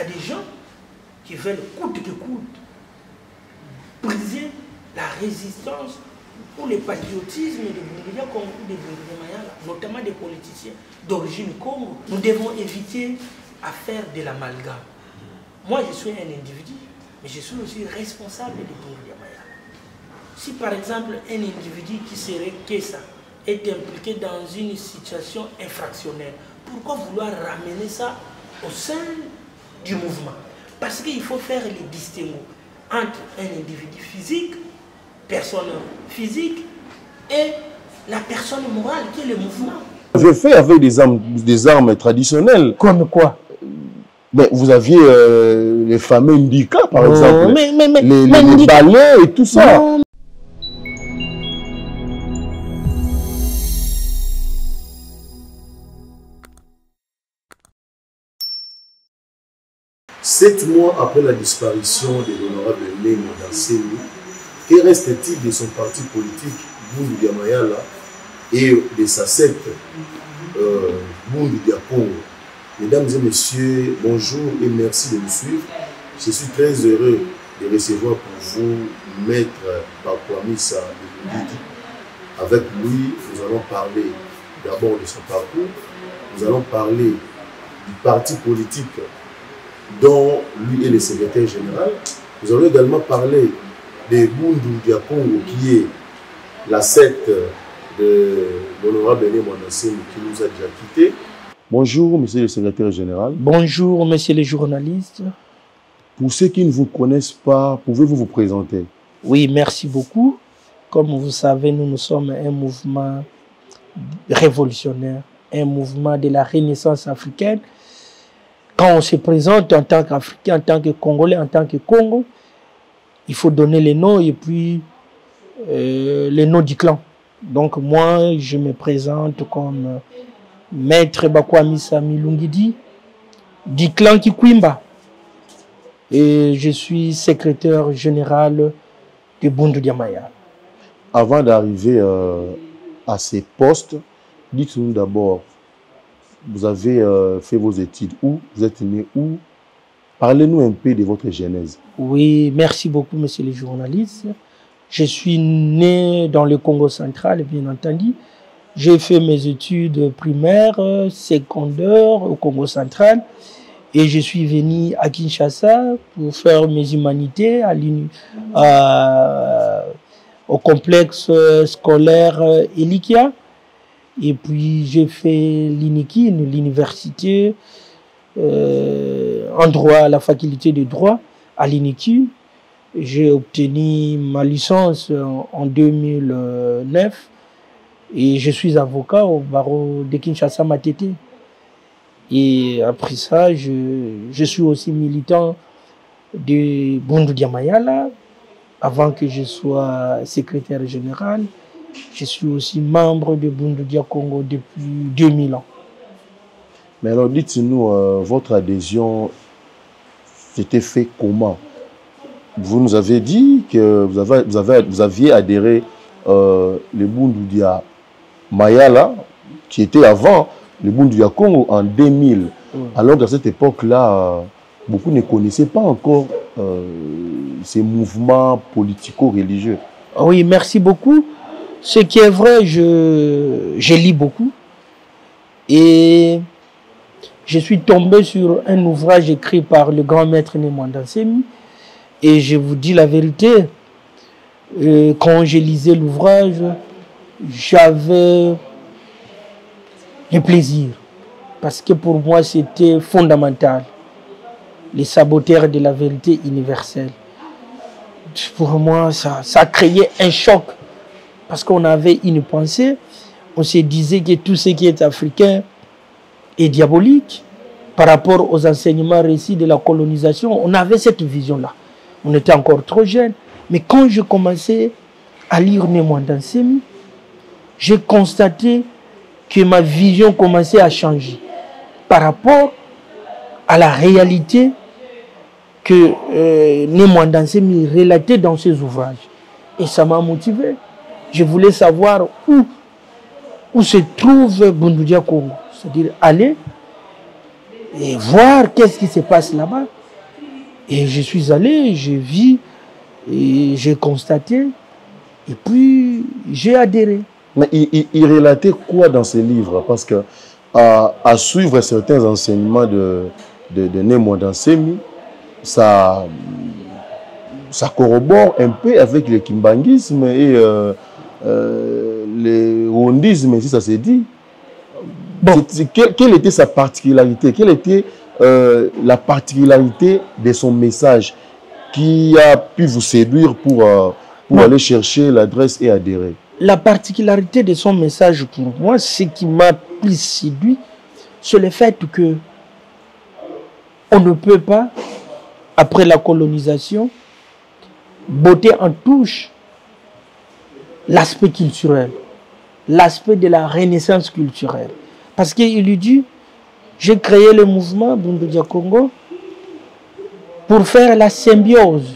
a des gens qui veulent coûte que coûte briser la résistance pour le patriotisme de Bundudia Congo, de Bundudia Mayala, notamment des politiciens d'origine Congo. Nous devons éviter à faire de l'amalgame. Moi, je suis un individu, mais je suis aussi responsable de Bundudia Mayala. Si par exemple un individu qui serait Kessa est impliqué dans une situation infractionnelle, pourquoi vouloir ramener ça au sein du mouvement? Parce qu'il faut faire les distinguos entre un individu physique, personne physique, et la personne morale qui est le mouvement. Je fais avec des armes traditionnelles. Comme quoi? Mais vous aviez les fameux Ndika, par exemple, les balais et tout ça. Non. Sept mois après la disparition de l'honorable Némo Danseni, que reste-t-il de son parti politique Bundudia Mayala et de sa secte Bundudia Congo? Mesdames et messieurs, bonjour et merci de nous suivre. Je suis très heureux de recevoir pour vous Maître Bakwamisa Bundidi. Avec lui, nous allons parler d'abord de son parcours, nous allons parler du parti politique dont lui est le secrétaire général. Nous allons également parler de Bundudia Congo, qui est la secte de l'honorable Némo Danseni qui nous a déjà quittés. Bonjour, monsieur le secrétaire général. Bonjour, monsieur les journalistes. Pour ceux qui ne vous connaissent pas, pouvez-vous vous présenter? Oui, merci beaucoup. Comme vous savez, nous sommes un mouvement révolutionnaire, un mouvement de la Renaissance africaine. Quand on se présente en tant qu'Africain, en tant que Congolais, en tant que Congo, il faut donner les noms et puis les noms du clan. Donc moi, je me présente comme Maître Bakwamisa Milungidi du clan Kikwimba. Et je suis secrétaire général de Bundudia Mayala. Avant d'arriver à ces postes, dites-nous d'abord, vous avez fait vos études où? Vous êtes né où? Parlez-nous un peu de votre genèse. Oui, merci beaucoup, monsieur les journalistes. Je suis né dans le Congo central, bien entendu. J'ai fait mes études primaires, secondaires au Congo central. Et je suis venu à Kinshasa pour faire mes humanités au complexe scolaire Elikia. Et puis j'ai fait l'INIKI, l'université en droit, la faculté de droit à l'INIKI. J'ai obtenu ma licence en 2009 et je suis avocat au barreau de Kinshasa Matete. Et après ça, je suis aussi militant de Bundudia Mayala avant que je sois secrétaire général. Je suis aussi membre de Bundudia Congo depuis 2000 ans. Mais alors, dites-nous, votre adhésion s'était fait comment? Vous nous avez dit que vous aviez adhéré le Bundudia Mayala, qui était avant le Bundudia Congo en 2000. Alors qu'à cette époque-là, beaucoup ne connaissaient pas encore ces mouvements politico-religieux. Oui, merci beaucoup. Ce qui est vrai, je lis beaucoup et je suis tombé sur un ouvrage écrit par le grand maître Némo Danseni et je vous dis la vérité, quand je lisais l'ouvrage, j'avais le plaisir parce que pour moi c'était fondamental, les saboteurs de la vérité universelle. Pour moi, ça créait un choc. Parce qu'on avait une pensée, on se disait que tout ce qui est africain est diabolique par rapport aux enseignements récits de la colonisation. On avait cette vision-là. On était encore trop jeunes. Mais quand je commençais à lire Némo Danseni, j'ai constaté que ma vision commençait à changer par rapport à la réalité que Némo Danseni relatait dans ses ouvrages. Et ça m'a motivé. Je voulais savoir où se trouve Bundudia Congo. C'est-à-dire aller et voir qu'est-ce qui se passe là-bas. Et je suis allé, j'ai vu, et j'ai constaté, et puis j'ai adhéré. Mais il relatait quoi dans ces livres? Parce que à suivre certains enseignements de Nemo Dansemi, ça corrobore un peu avec le kimbanguisme et le rwandisme, si ça se dit. Bon. Quelle était sa particularité? Quelle était la particularité de son message qui a pu vous séduire pour aller chercher l'adresse et adhérer? La particularité de son message pour moi, ce qui m'a plus séduit, c'est le fait que on ne peut pas, après la colonisation, botter en touche l'aspect culturel, l'aspect de la renaissance culturelle. Parce qu'il lui dit, j'ai créé le mouvement Bundudia Congo pour faire la symbiose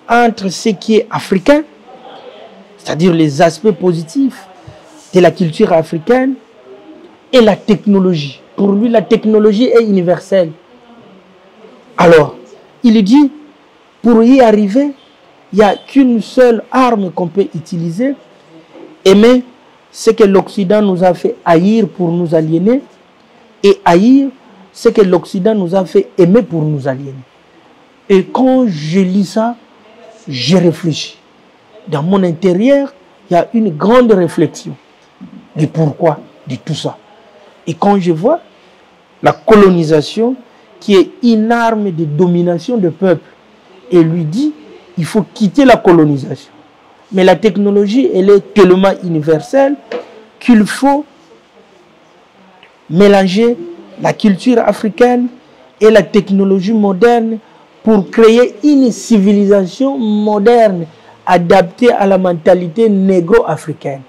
entre ce qui est africain, c'est-à-dire les aspects positifs de la culture africaine, et la technologie. Pour lui, la technologie est universelle. Alors, il dit, pour y arriver, il n'y a qu'une seule arme qu'on peut utiliser, aimer ce que l'Occident nous a fait haïr pour nous aliéner, et haïr ce que l'Occident nous a fait aimer pour nous aliéner. Et quand je lis ça, je réfléchis. Dans mon intérieur, il y a une grande réflexion du pourquoi de tout ça. Et quand je vois la colonisation qui est une arme de domination de peuple, et lui dit, il faut quitter la colonisation. Mais la technologie, elle est tellement universelle qu'il faut mélanger la culture africaine et la technologie moderne pour créer une civilisation moderne adaptée à la mentalité négro-africaine.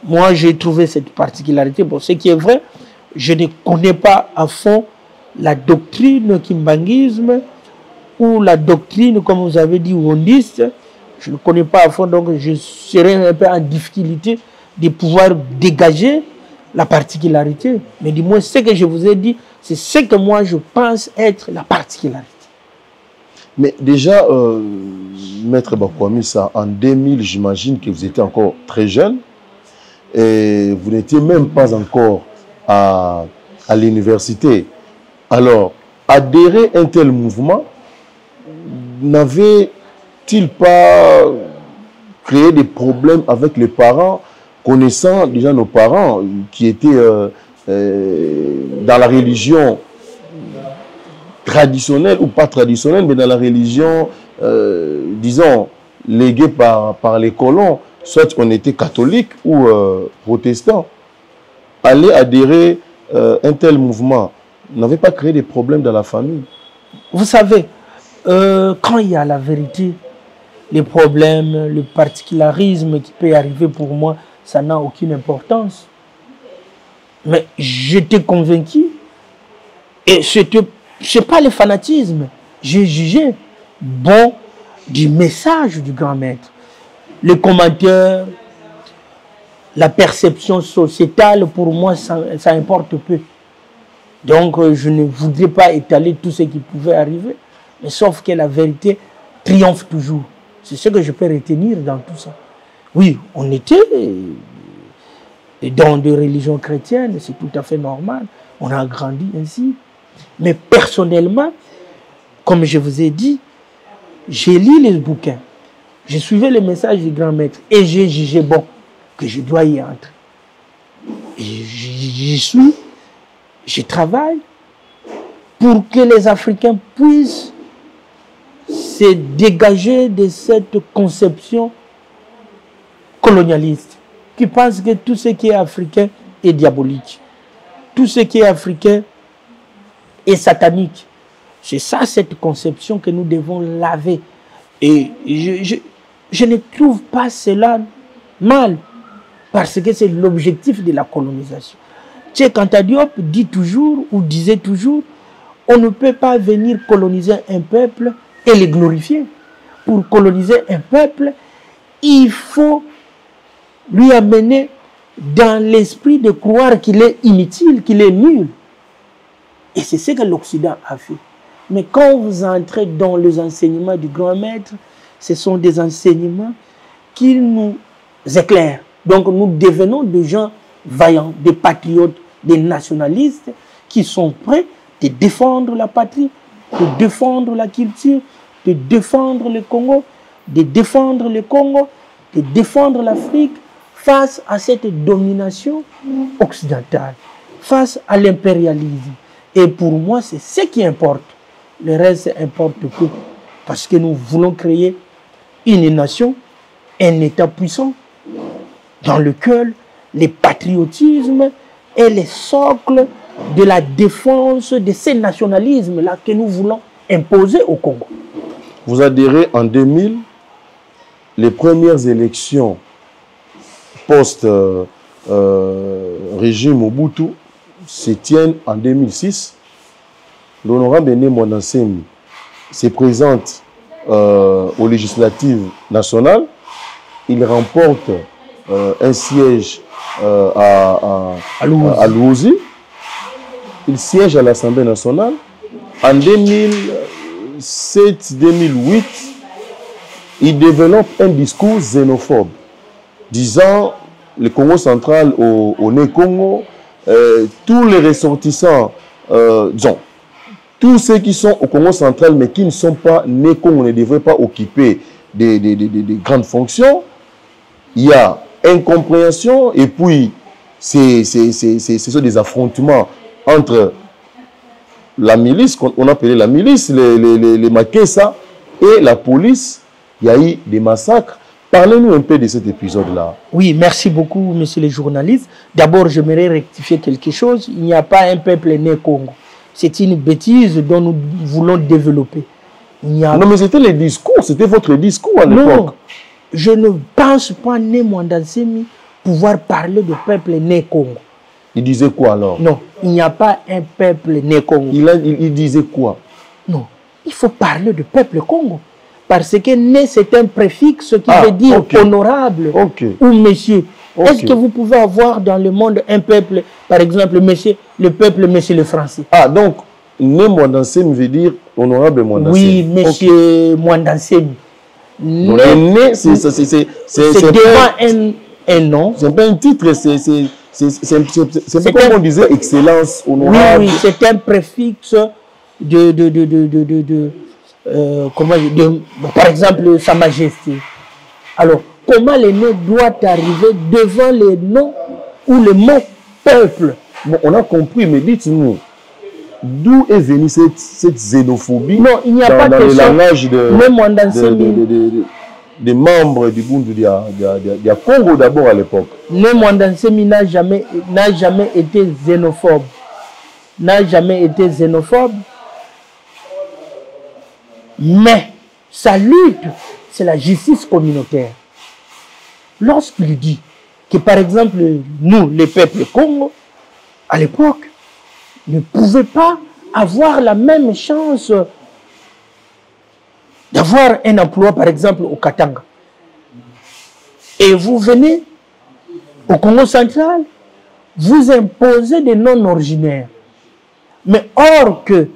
Moi, j'ai trouvé cette particularité. Bon, ce qui est vrai, je ne connais pas à fond la doctrine kimbanguisme ou la doctrine, comme vous avez dit, rwandiste. Je ne connais pas à fond, donc je serai un peu en difficulté de pouvoir dégager la particularité. Mais du moins, ce que je vous ai dit, c'est ce que moi je pense être la particularité. Mais déjà, Maître Bakwamissa, en 2000, j'imagine que vous étiez encore très jeune et vous n'étiez même pas encore à l'université. Alors, adhérer à un tel mouvement, n'avait-il pas créé des problèmes avec les parents, connaissant déjà nos parents qui étaient dans la religion traditionnelle ou pas traditionnelle, mais dans la religion, disons, léguée par les colons, soit on était catholique ou protestant. Aller adhérer à un tel mouvement n'avait pas créé des problèmes dans la famille? Vous savez, quand il y a la vérité, les problèmes, le particularisme qui peut arriver pour moi, ça n'a aucune importance. Mais j'étais convaincu, et ce n'est pas le fanatisme, j'ai jugé bon du message du grand maître. Les commentaires, la perception sociétale, pour moi, ça importe peu. Donc, je ne voudrais pas étaler tout ce qui pouvait arriver, mais sauf que la vérité triomphe toujours. C'est ce que je peux retenir dans tout ça. Oui, on était dans des religions chrétiennes, c'est tout à fait normal. On a grandi ainsi. Mais personnellement, comme je vous ai dit, j'ai lu les bouquins, j'ai suivi les messages du grand maître et j'ai jugé bon que je dois y entrer. Et j'y suis, je travaille pour que les Africains puissent se dégager de cette conception colonialiste qui pense que tout ce qui est africain est diabolique. Tout ce qui est africain est satanique. C'est ça, cette conception que nous devons laver. Et je ne trouve pas cela mal, parce que c'est l'objectif de la colonisation. Cheikh Anta Diop dit toujours, ou disait toujours, on ne peut pas venir coloniser un peuple et le glorifier. Pour coloniser un peuple, il faut lui amener dans l'esprit de croire qu'il est inutile, qu'il est nul. Et c'est ce que l'Occident a fait. Mais quand vous entrez dans les enseignements du grand maître, ce sont des enseignements qui nous éclairent. Donc nous devenons des gens vaillants, des patriotes, des nationalistes qui sont prêts de défendre la patrie, de défendre la culture, de défendre le Congo, de défendre le Congo, de défendre l'Afrique face à cette domination occidentale, face à l'impérialisme. Et pour moi, c'est ce qui importe. Le reste importe peu. Parce que nous voulons créer une nation, un État puissant, dans lequel le patriotisme est le socle de la défense de ces nationalismes-là que nous voulons imposer au Congo. Vous adhérez en 2000, les premières élections post-régime Mobutu se tiennent en 2006. L'honorable Aîné Mwandansemi se présente aux législatives nationales. Il remporte un siège à Louzi. Il siège à l'Assemblée nationale. En 2007-2008, il développe un discours xénophobe, disant le Congo central au Né-Congo, tous les ressortissants, disons, tous ceux qui sont au Congo central mais qui ne sont pas Né-Congo ne devraient pas occuper des grandes fonctions. Il y a incompréhension et puis ce sont des affrontements entre la milice, qu'on appelait la milice, les Makessa et la police. Il y a eu des massacres. Parlez-nous un peu de cet épisode-là. Oui, merci beaucoup, monsieur le journaliste. D'abord, j'aimerais rectifier quelque chose. Il n'y a pas un peuple né Congo. C'est une bêtise dont nous voulons développer. Non, mais c'était le discours, c'était votre discours à l'époque. Non, je ne pense pas, Né Mwandansemi, pouvoir parler de peuple né Congo. Il disait quoi alors? Non, il n'y a pas un peuple né Congo. Il disait quoi? Non, il faut parler de peuple Congo. Parce que né, c'est un préfixe qui veut dire honorable ou monsieur. Est-ce que vous pouvez avoir dans le monde un peuple, par exemple, monsieur, le peuple, monsieur le français? Ah, donc, Né Mwandansemi veut dire honorable Mwandansemi. Oui, monsieur Mwandansemi. Né, c'est devant un nom. C'est pas un titre, c'est comme on disait excellence, honorable. Oui, c'est un préfixe par exemple, Sa Majesté. Alors, comment le nom doit arriver devant le nom ou le mot peuple? Bon, on a compris, mais dites-nous, d'où est venue cette xénophobie? Non, il n'y a pas de question. Dans le langage des membres du Bundu dia Congo d'abord à l'époque. Né Mwandansemi n'a jamais été xénophobe. N'a jamais été xénophobe. Mais sa lutte, c'est la justice communautaire. Lorsqu'il dit que, par exemple, nous, les peuples Congo, à l'époque, ne pouvaient pas avoir la même chance d'avoir un emploi, par exemple, au Katanga. Et vous venez au Congo central, vous imposez des non-originaires. Mais or que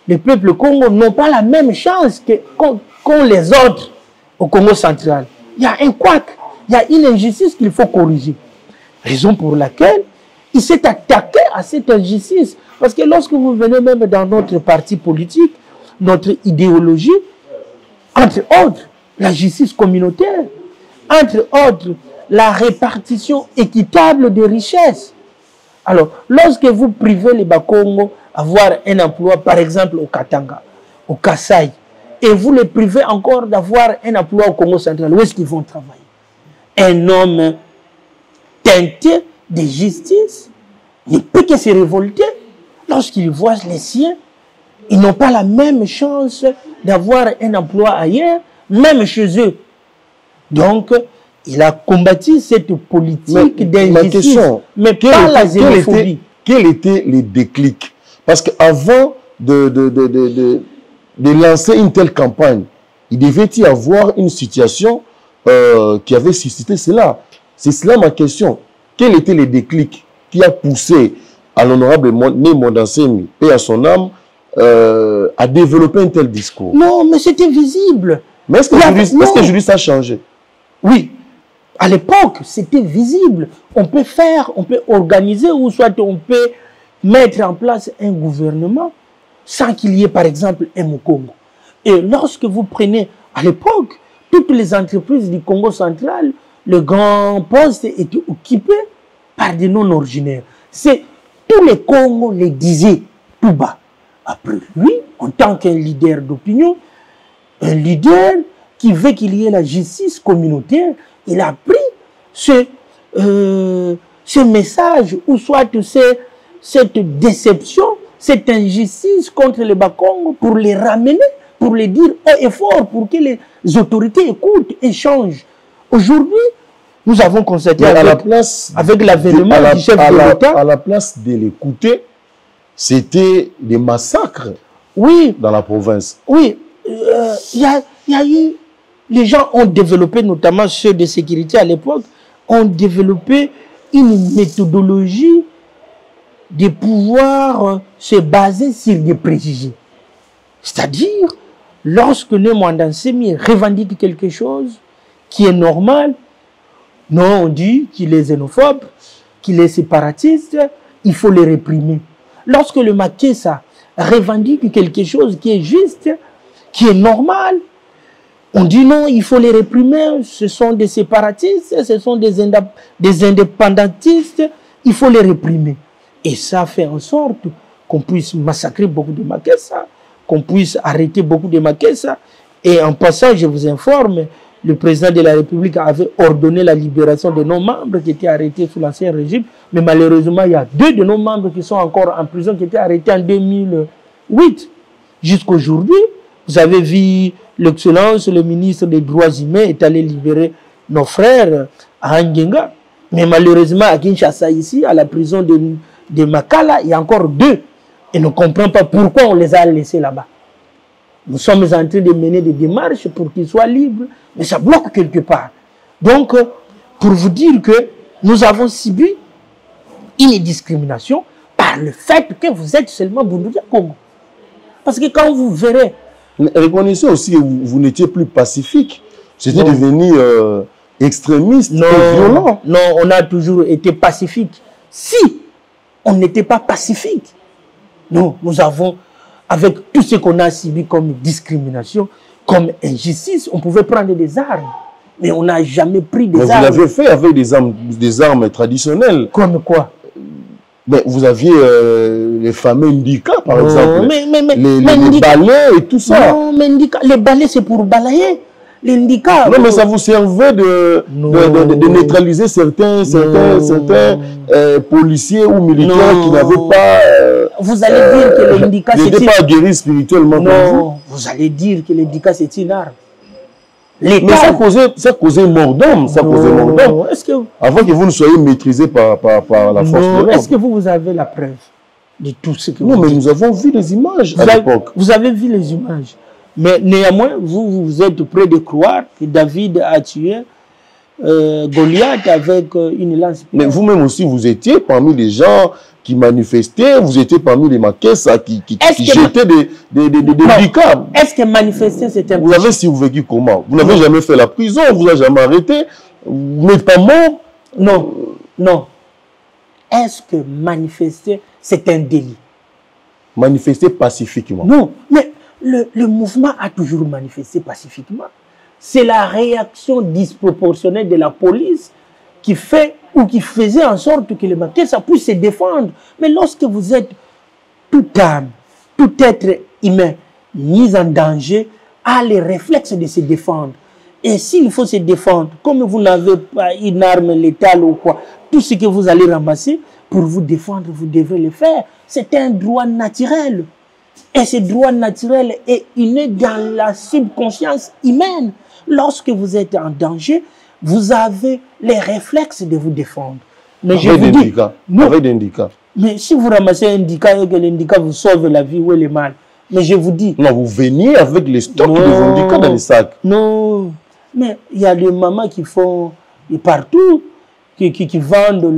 les peuples Congo n'ont pas la même chance qu'ont les autres au Congo central. Il y a un couac, il y a une injustice qu'il faut corriger. Raison pour laquelle il s'est attaqué à cette injustice. Parce que lorsque vous venez même dans notre parti politique, notre idéologie, entre autres, la justice communautaire, entre autres, la répartition équitable des richesses. Alors, lorsque vous privez les Bakongo d'avoir un emploi, par exemple au Katanga, au Kasaï, et vous les privez encore d'avoir un emploi au Congo central, où est-ce qu'ils vont travailler? Un homme teinté de justice ne peut que se révolter lorsqu'il voit les siens. Ils n'ont pas la même chance d'avoir un emploi ailleurs, même chez eux. Donc, il a combattu cette politique d'injustice, mais pas la xénophobie. Quel était le déclic? Parce qu'avant de lancer une telle campagne, il devait y avoir une situation qui avait suscité cela. C'est cela ma question. Quel était le déclic qui a poussé à l'honorable Né Mondansemi, paix à son âme, a développé un tel discours? Non, mais c'était visible. Mais est-ce que Julius a changé? Oui. À l'époque, c'était visible. On peut faire, on peut organiser, ou soit on peut mettre en place un gouvernement sans qu'il y ait, par exemple, un Congo. Et lorsque vous prenez, à l'époque, toutes les entreprises du Congo central, le grand poste était occupé par des non-originaires. Tous les Congos les disaient tout bas. Après lui, en tant qu'un leader d'opinion, un leader qui veut qu'il y ait la justice communautaire, il a pris ce message, ou soit cette déception, cette injustice contre les Bakongo, pour les ramener, pour les dire haut et fort, pour que les autorités écoutent et changent. Aujourd'hui, nous avons constaté avec l'avènement du chef de l'État, à la place de l'écouter, c'était des massacres, oui, dans la province. Oui, il y a eu... Les gens ont développé, notamment ceux de sécurité à l'époque, ont développé une méthodologie de pouvoir se baser sur des préjugés. C'est-à-dire, lorsque Né Mondansemi revendique quelque chose qui est normal, non, on dit qu'il est xénophobe, qu'il est séparatiste, il faut le réprimer. Lorsque le Makessa revendique quelque chose qui est juste, qui est normal, on dit non, il faut les réprimer, ce sont des séparatistes, ce sont des indépendantistes, il faut les réprimer. Et ça fait en sorte qu'on puisse massacrer beaucoup de Makessa, qu'on puisse arrêter beaucoup de Makessa. Et en passant, je vous informe, le président de la République avait ordonné la libération de nos membres qui étaient arrêtés sous l'Ancien Régime, mais malheureusement, il y a 2 de nos membres qui sont encore en prison, qui étaient arrêtés en 2008. Jusqu'aujourd'hui, vous avez vu l'Excellence, le ministre des Droits humains est allé libérer nos frères à Angenga. Mais malheureusement, à Kinshasa, ici, à la prison de Makala, il y a encore 2. Et ne comprend pas pourquoi on les a laissés là-bas. Nous sommes en train de mener des démarches pour qu'ils soient libres, mais ça bloque quelque part. Donc, pour vous dire que nous avons subi une discrimination par le fait que vous êtes seulement Bunduya Congo. Parce que quand vous verrez... Reconnaissez aussi que vous n'étiez plus pacifique. C'était devenu extrémiste et violent. Non, on a toujours été pacifique. Si on n'était pas pacifique, non, nous avons, avec tout ce qu'on a subi comme discrimination, comme injustice, on pouvait prendre des armes. Mais on n'a jamais pris des armes. Vous l'avez fait avec des armes traditionnelles. Comme quoi? Mais vous aviez les fameux Ndika, par exemple. Les balais et tout ça. Non, mais Ndika, les balais, c'est pour balayer. Les Ndika... Non, mais ça vous servait de neutraliser certains policiers ou militaires qui n'avaient pas... Vous allez dire que les Ndika, c'est... Ils n'étaient pas guéris spirituellement. Non, vous allez dire que les Ndika, c'est une arme. Mais ça causait mort d'homme. Avant que vous ne soyez maîtrisé par la force de l'ordre. Est-ce que vous avez la preuve de tout ce que vous dites? Non, mais nous avons vu les images à l'époque. Vous avez vu les images. Mais néanmoins, vous êtes prêt de croire que David a tué Goliath avec une lance. Mais vous-même aussi, vous étiez parmi les gens qui manifestaient, vous étiez parmi les Makessa qui jetaient des Ndika. Est-ce que manifester, c'était un... Vous avez survécu comment? Vous n'avez jamais fait la prison, vous n'avez jamais arrêté, vous n'êtes pas mort? Non, non. Est-ce que manifester, c'est un délit? Manifester pacifiquement? Non, mais le mouvement a toujours manifesté pacifiquement. C'est la réaction disproportionnelle de la police qui fait ou qui faisait en sorte que les Makessa puissent se défendre. Mais lorsque vous êtes toute âme, tout être humain mis en danger, a les réflexes de se défendre. Et s'il faut se défendre, comme vous n'avez pas une arme létale ou quoi, tout ce que vous allez ramasser, pour vous défendre, vous devrez le faire. C'est un droit naturel. Et ce droit naturel est inné dans la subconscience humaine. Lorsque vous êtes en danger, vous avez les réflexes de vous défendre. Mais je vous dis, avec des Ndika. Mais si vous ramassez un Ndika et que l'Indika vous sauve la vie, où est le mal? Mais je vous dis... Non, vous veniez avec les stocks de Ndika dans les sacs. Non, mais il y a des mamans qui font partout, qui vendent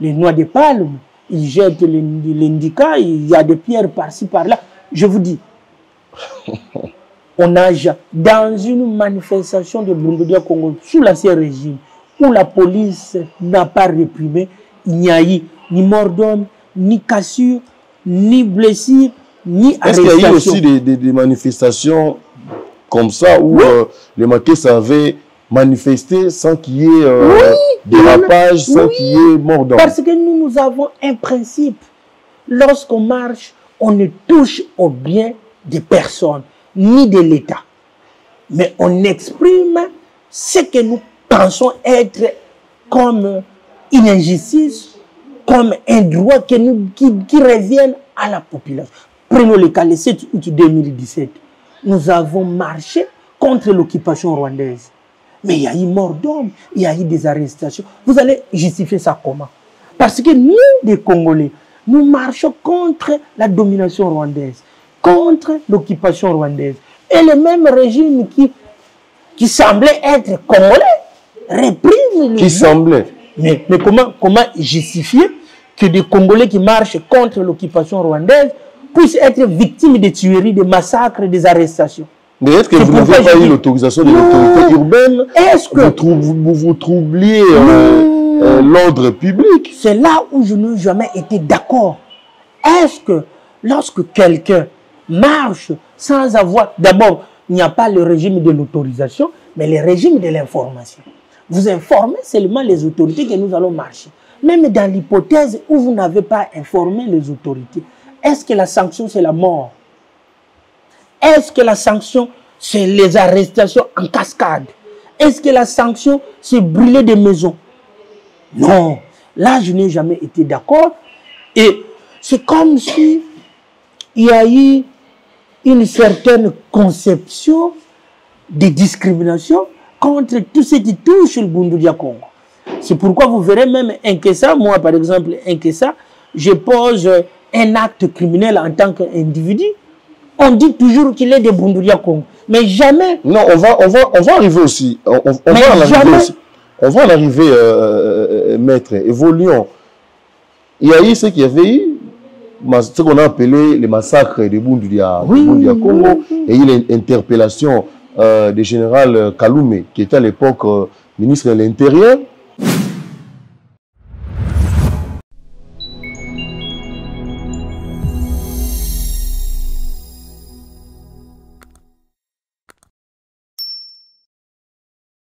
les noix de palme. ils jettent l'indicat, il y a des pierres par-ci, par-là. Je vous dis, on a dans une manifestation de Bundudia Congo, sous l'ancien régime, où la police n'a pas réprimé, il n'y a eu ni mort d'homme, ni cassure, ni blessure, ni arrestation. Est-ce qu'il y a eu aussi des manifestations comme ça où les Maquis avaient manifesté sans qu'il y ait dérapage, sans qu'il y ait mort d'homme? Parce que nous avons un principe. Lorsqu'on marche, on ne touche au bien des personnes, ni de l'État. Mais on exprime ce que nous pensons être comme une injustice, comme un droit qui revient à la population. Prenons le cas, le 7 août 2017. Nous avons marché contre l'occupation rwandaise. Mais il y a eu mort d'hommes, il y a eu des arrestations. Vous allez justifier ça comment? Parce que nous, les Congolais, nous marchons contre la domination rwandaise, contre l'occupation rwandaise. Et le même régime qui semblait être congolais réprime. Qui semblait. Mais comment justifier que des Congolais qui marchent contre l'occupation rwandaise puissent être victimes de tueries, de massacres, des arrestations? Mais est-ce que vous n'avez pas eu l'autorisation de l'autorité urbaine? Est-ce que vous troubliez l'ordre public? C'est là où je n'ai jamais été d'accord. Est-ce que lorsque quelqu'un marche sans avoir... D'abord, il n'y a pas le régime de l'autorisation, mais le régime de l'information. Vous informez seulement les autorités que nous allons marcher. Même dans l'hypothèse où vous n'avez pas informé les autorités, est-ce que la sanction, c'est la mort? Est-ce que la sanction, c'est les arrestations en cascade? Est-ce que la sanction, c'est brûler des maisons? Non. Là, je n'ai jamais été d'accord. Et c'est comme si il y a eu une certaine conception de discrimination contre tout ce qui touche le Bundudia Congo. C'est pourquoi vous verrez même un Kessa, moi par exemple, un Kessa, je pose un acte criminel en tant qu'individu. On dit toujours qu'il est de Bundudia Congo, mais jamais. Non, on va arriver aussi. On va en arriver, maître. Évoluons. Il y a eu ce qu'il y avait eu, ce qu'on a appelé les massacres de Bundudia Congo, et il y a eu l'interpellation du général Kalume, qui était à l'époque ministre de l'Intérieur.